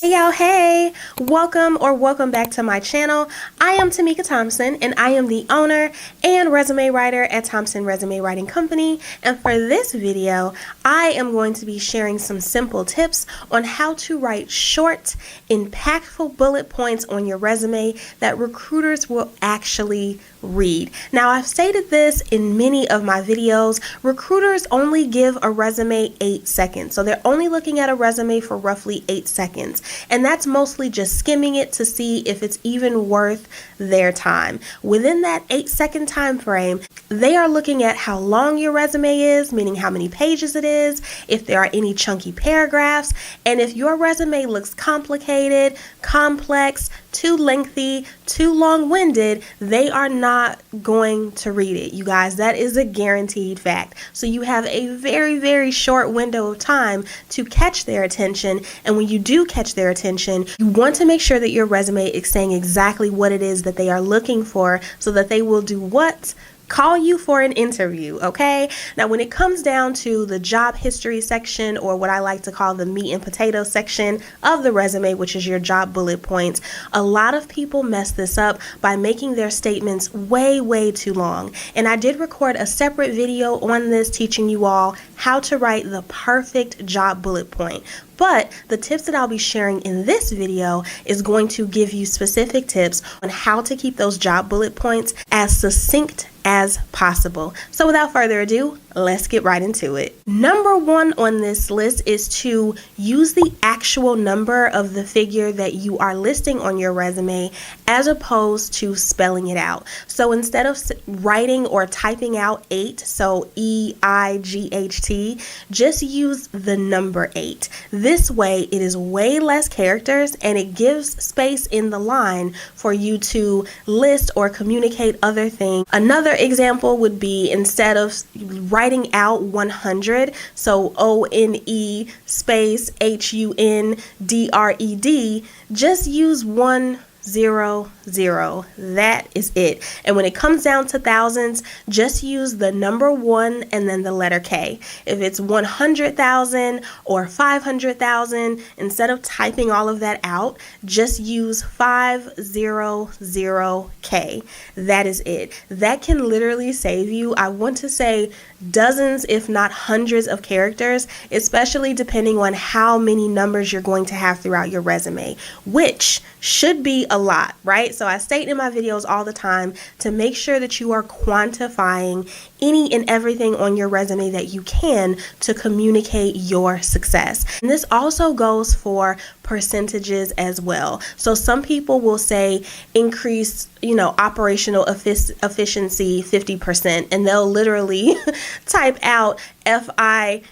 Hey y'all, hey! Welcome back to my channel. I am Tamika Thompson and I am the owner and resume writer at Thompson Resume Writing Company, and for this video I am going to be sharing some simple tips on how to write short, impactful bullet points on your resume that recruiters will actually read. Now, I've stated this in many of my videos. Recruiters only give a resume 8 seconds. So they're only looking at a resume for roughly 8 seconds. And that's mostly just skimming it to see if it's even worth their time. Within that 8-second time frame, they are looking at how long your resume is, meaning how many pages it is, if there are any chunky paragraphs, and if your resume looks complicated, complex, too lengthy, too long-winded, they are not going to read it. You guys, that is a guaranteed fact. So you have a very, very short window of time to catch their attention, and when you do catch their attention, you want to make sure that your resume is saying exactly what it is that they are looking for so that they will do what? Call you for an interview, okay? Now, when it comes down to the job history section, or what I like to call the meat and potatoes section of the resume, which is your job bullet points, a lot of people mess this up by making their statements way too long. And I did record a separate video on this teaching you all how to write the perfect job bullet point. But the tips that I'll be sharing in this video is going to give you specific tips on how to keep those job bullet points as succinct as possible. So without further ado, let's get right into it. Number one on this list is to use the actual number of the figure that you are listing on your resume as opposed to spelling it out. So instead of writing or typing out 8, so E-I-G-H-T, just use the number 8. This way it is way less characters and it gives space in the line for you to list or communicate other things. Another example would be, instead of writing out 100, so O-N-E space H-U-N-D-R-E-D, just use 100. That is it. And when it comes down to thousands, just use the number 1 and then the letter K. If it's 100,000 or 500,000, instead of typing all of that out, just use 500K. That is it. That can literally save you, I want to say, dozens if not hundreds of characters, especially depending on how many numbers you're going to have throughout your resume, which should be a lot, right? So I state in my videos all the time to make sure that you are quantifying any and everything on your resume that you can to communicate your success. And this also goes for percentages as well. So some people will say increase, operational efficiency 50%, and they'll literally type out FIFTY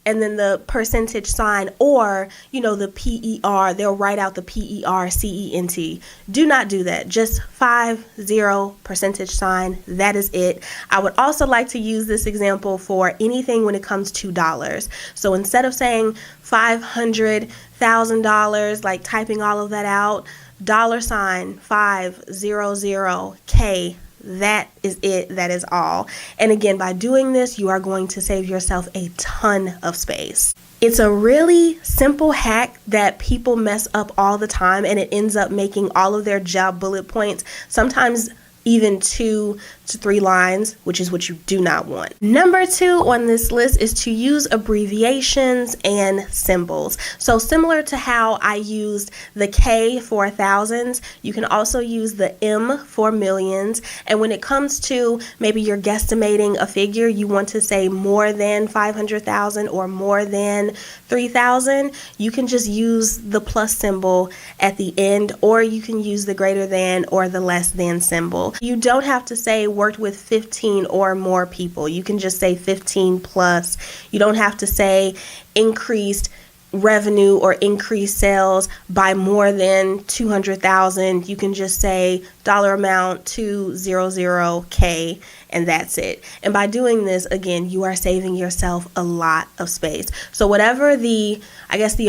and then the percentage sign, or the PER, they'll write out the PERCENT. Do not do that. Just 50 percentage sign. That is it. I would also like to use this example for anything when it comes to dollars. So instead of saying $500,000, like typing all of that out, $500K. That is it. That is all. And again, by doing this, you are going to save yourself a ton of space. It's a really simple hack that people mess up all the time, and it ends up making all of their job bullet points sometimes even 2 to 3 lines, which is what you do not want. Number 2 on this list is to use abbreviations and symbols. So similar to how I used the K for thousands, you can also use the M for millions. And when it comes to maybe you're guesstimating a figure, you want to say more than 500,000 or more than 3,000, you can just use the plus symbol at the end, or you can use the greater than or the less than symbol. You don't have to say worked with 15 or more people. You can just say 15 plus. You don't have to say increased revenue or increased sales by more than 200,000. You can just say dollar amount 200K, and that's it. And by doing this, again, you are saving yourself a lot of space. So whatever the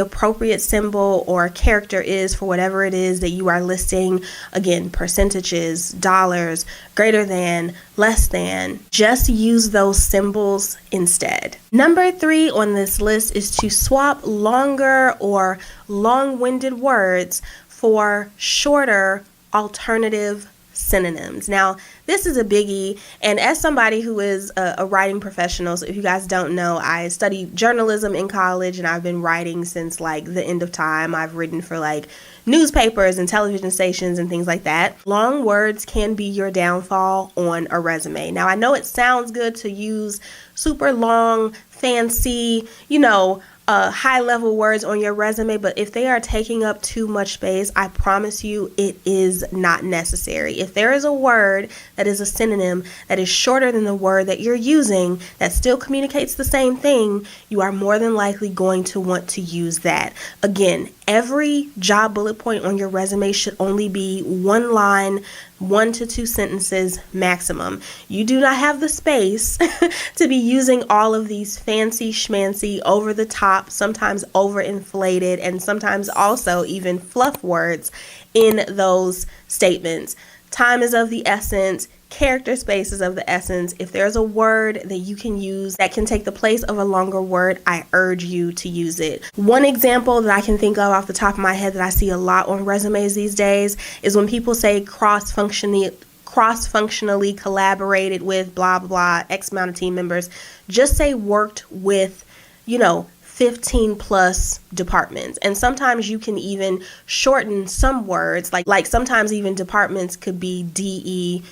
appropriate symbol or character is for whatever it is that you are listing, again, percentages, dollars, greater than, less than, just use those symbols instead. Number 3 on this list is to swap longer or long-winded words for shorter alternative synonyms. Now, this is a biggie, and as somebody who is a writing professional, so if you guys don't know, I studied journalism in college, and I've been writing since like the end of time. I've written for like newspapers and television stations and things like that. Long words can be your downfall on a resume. Now, I know it sounds good to use super long, fancy, high-level words on your resume, but if they are taking up too much space, I promise you it is not necessary. If there is a word that is a synonym that is shorter than the word that you're using that still communicates the same thing, you are more than likely going to want to use that. Again, every job bullet point on your resume should only be one line, 1 to 2 sentences maximum. You do not have the space to be using all of these fancy schmancy, over the top, sometimes overinflated, and sometimes also even fluff words in those statements. Time is of the essence. Character space is of the essence. If there's a word that you can use that can take the place of a longer word, I urge you to use it. One example that I can think of off the top of my head that I see a lot on resumes these days is when people say cross-functionally collaborated with blah, blah, blah, X amount of team members. Just say worked with, 15 plus departments. And sometimes you can even shorten some words, like sometimes even departments could be DEPTS,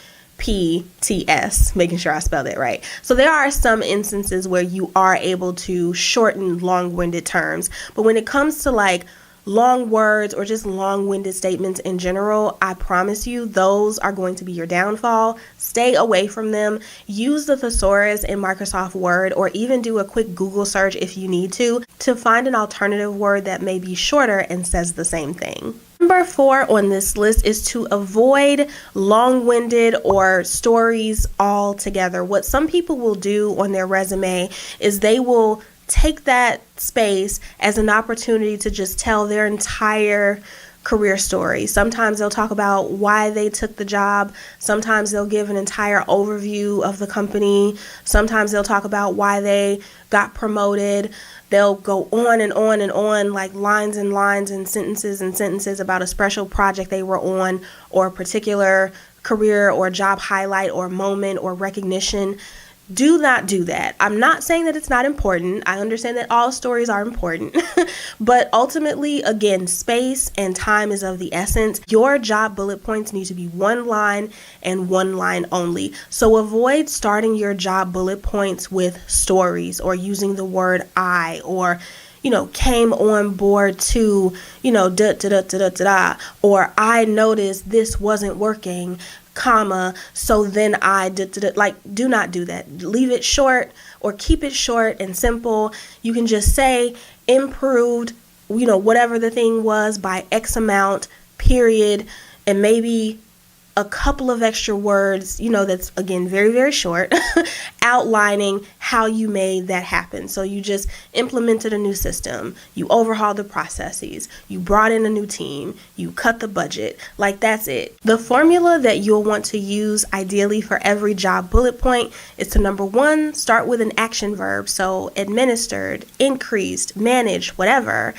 making sure I spell that right. So there are some instances where you are able to shorten long-winded terms. But when it comes to like long words or just long-winded statements in general, I promise you those are going to be your downfall. Stay away from them. Use the thesaurus in Microsoft Word, or even do a quick Google search if you need to find an alternative word that may be shorter and says the same thing. Number 4 on this list is to avoid long-winded or stories altogether. What some people will do on their resume is they will take that space as an opportunity to just tell their entire career story. Sometimes they'll talk about why they took the job. Sometimes they'll give an entire overview of the company. Sometimes they'll talk about why they got promoted. They'll go on and on and on, like lines and lines and sentences about a special project they were on, or a particular career or job highlight or moment or recognition. Do not do that. I'm not saying that it's not important. I understand that all stories are important, but ultimately, again, space and time is of the essence. Your job bullet points need to be one line and one line only. So avoid starting your job bullet points with stories or using the word I, or came on board to, or I noticed this wasn't working, comma, so then I did. Like, do not do that. Leave it short or keep it short and simple. You can just say improved, whatever the thing was by X amount, period, and maybe a couple of extra words, that's again very, very short, outlining how you made that happen. So you just implemented a new system, you overhauled the processes, you brought in a new team, you cut the budget, like that's it. The formula that you'll want to use ideally for every job bullet point is to, number 1, start with an action verb. So administered, increased, managed, whatever.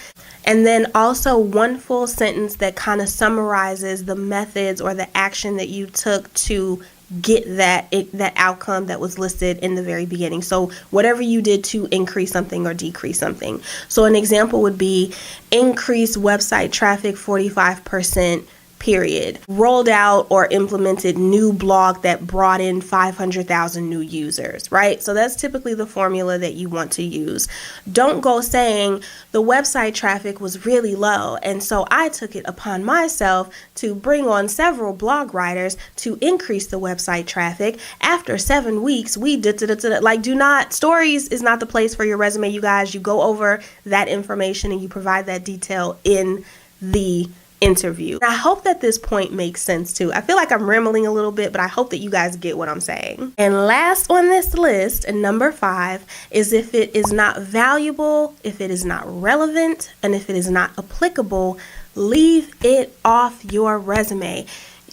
And then also one full sentence that kind of summarizes the methods or the action that you took to get that outcome that was listed in the very beginning. So whatever you did to increase something or decrease something. So an example would be increase website traffic 45%, period. Rolled out or implemented new blog that brought in 500,000 new users, right? So that's typically the formula that you want to use. Don't go saying the website traffic was really low, and so I took it upon myself to bring on several blog writers to increase the website traffic. After 7 weeks, we did. Like, do not, stories is not the place for your resume, you guys. You go over that information and you provide that detail in the interview. I hope that this point makes sense too. I feel like I'm rambling a little bit, but I hope that you guys get what I'm saying. And last on this list, and number 5, is if it is not valuable, if it is not relevant, and if it is not applicable, leave it off your resume.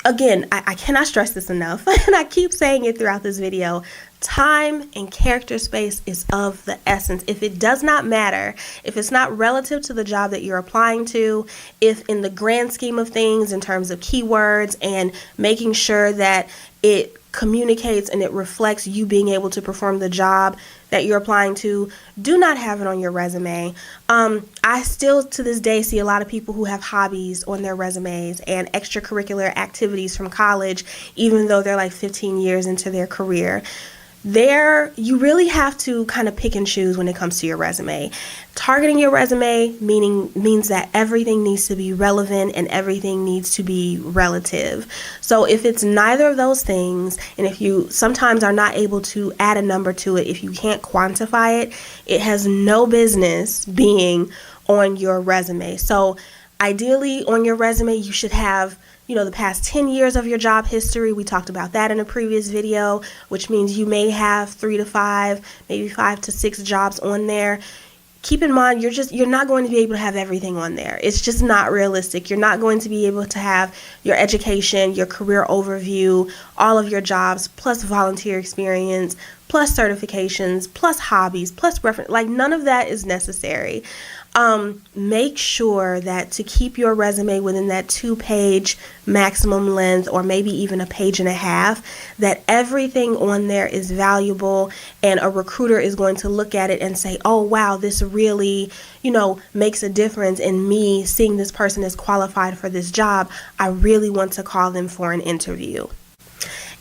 Again, I cannot stress this enough, and I keep saying it throughout this video. Time and character space is of the essence. If it does not matter, if it's not relative to the job that you're applying to, if in the grand scheme of things, in terms of keywords and making sure that it communicates and it reflects you being able to perform the job that you're applying to, do not have it on your resume. I still to this day see a lot of people who have hobbies on their resumes and extracurricular activities from college, even though they're like 15 years into their career. You really have to kind of pick and choose when it comes to your resume. Targeting your resume means that everything needs to be relevant and everything needs to be relative. So if it's neither of those things, and if you sometimes are not able to add a number to it, if you can't quantify it, it has no business being on your resume. So ideally on your resume, you should have the past 10 years of your job history. We talked about that in a previous video, which means you may have 3 to 5, maybe 5 to 6 jobs on there. Keep in mind, you're not going to be able to have everything on there. It's just not realistic. You're not going to be able to have your education, your career overview, all of your jobs, plus volunteer experience, plus certifications, plus hobbies, plus reference. Like, none of that is necessary. Make sure that to keep your resume within that 2-page maximum length, or maybe even a page and a half, that everything on there is valuable and a recruiter is going to look at it and say, oh wow, this really, makes a difference in me seeing this person is qualified for this job. I really want to call them for an interview.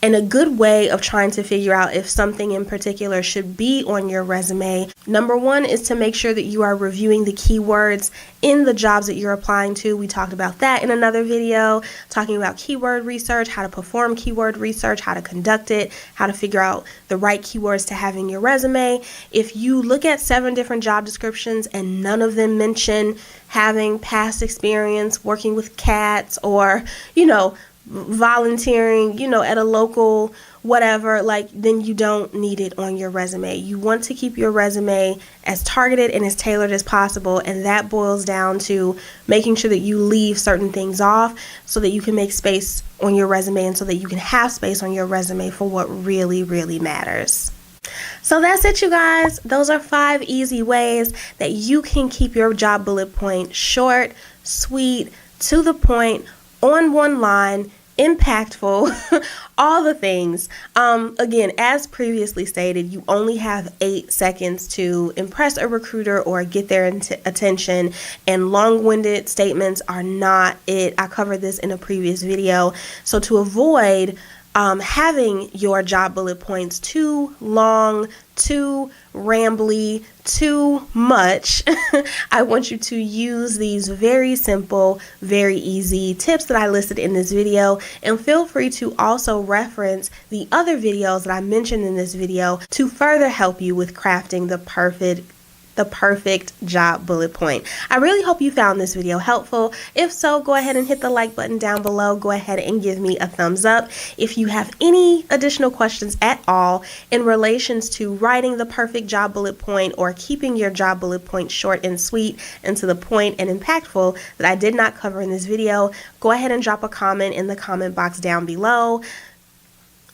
And a good way of trying to figure out if something in particular should be on your resume, number 1 is to make sure that you are reviewing the keywords in the jobs that you're applying to. We talked about that in another video, talking about keyword research, how to perform keyword research, how to conduct it, how to figure out the right keywords to have in your resume. If you look at 7 different job descriptions and none of them mention having past experience working with cats or, volunteering, at a local whatever, then you don't need it on your resume. You want to keep your resume as targeted and as tailored as possible, and that boils down to making sure that you leave certain things off so that you can make space on your resume and so that you can have space on your resume for what really, really matters. So that's it, you guys. Those are 5 easy ways that you can keep your job bullet point short, sweet, to the point, on one line, impactful, all the things. Again, as previously stated, you only have 8 seconds to impress a recruiter or get their attention, and long-winded statements are not it. I covered this in a previous video. So to avoid having your job bullet points too long, too rambly, too much, I want you to use these very simple, very easy tips that I listed in this video, and feel free to also reference the other videos that I mentioned in this video to further help you with crafting the perfect job bullet point. I really hope you found this video helpful. If so, go ahead and hit the like button down below. Go ahead and give me a thumbs up. If you have any additional questions at all in relations to writing the perfect job bullet point or keeping your job bullet point short and sweet and to the point and impactful that I did not cover in this video, go ahead and drop a comment in the comment box down below.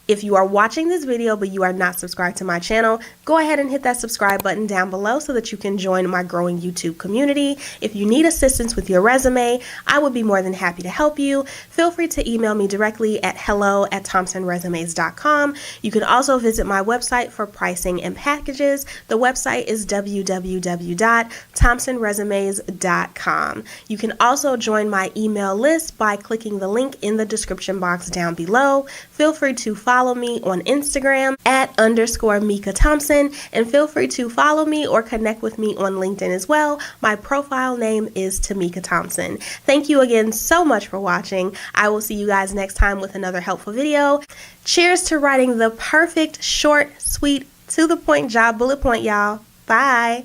If you are watching this video but you are not subscribed to my channel, go ahead and hit that subscribe button down below so that you can join my growing YouTube community. If you need assistance with your resume, I would be more than happy to help you. Feel free to email me directly at hello@thompsonresumes.com. You can also visit my website for pricing and packages. The website is www.thompsonresumes.com. You can also join my email list by clicking the link in the description box down below. Feel free to follow me on Instagram @_Mika Thompson, and feel free to follow me or connect with me on LinkedIn as well. My profile name is Tamika Thompson. Thank you again so much for watching. I will see you guys next time with another helpful video. Cheers to writing the perfect, short, sweet, to the point job bullet point, y'all. Bye.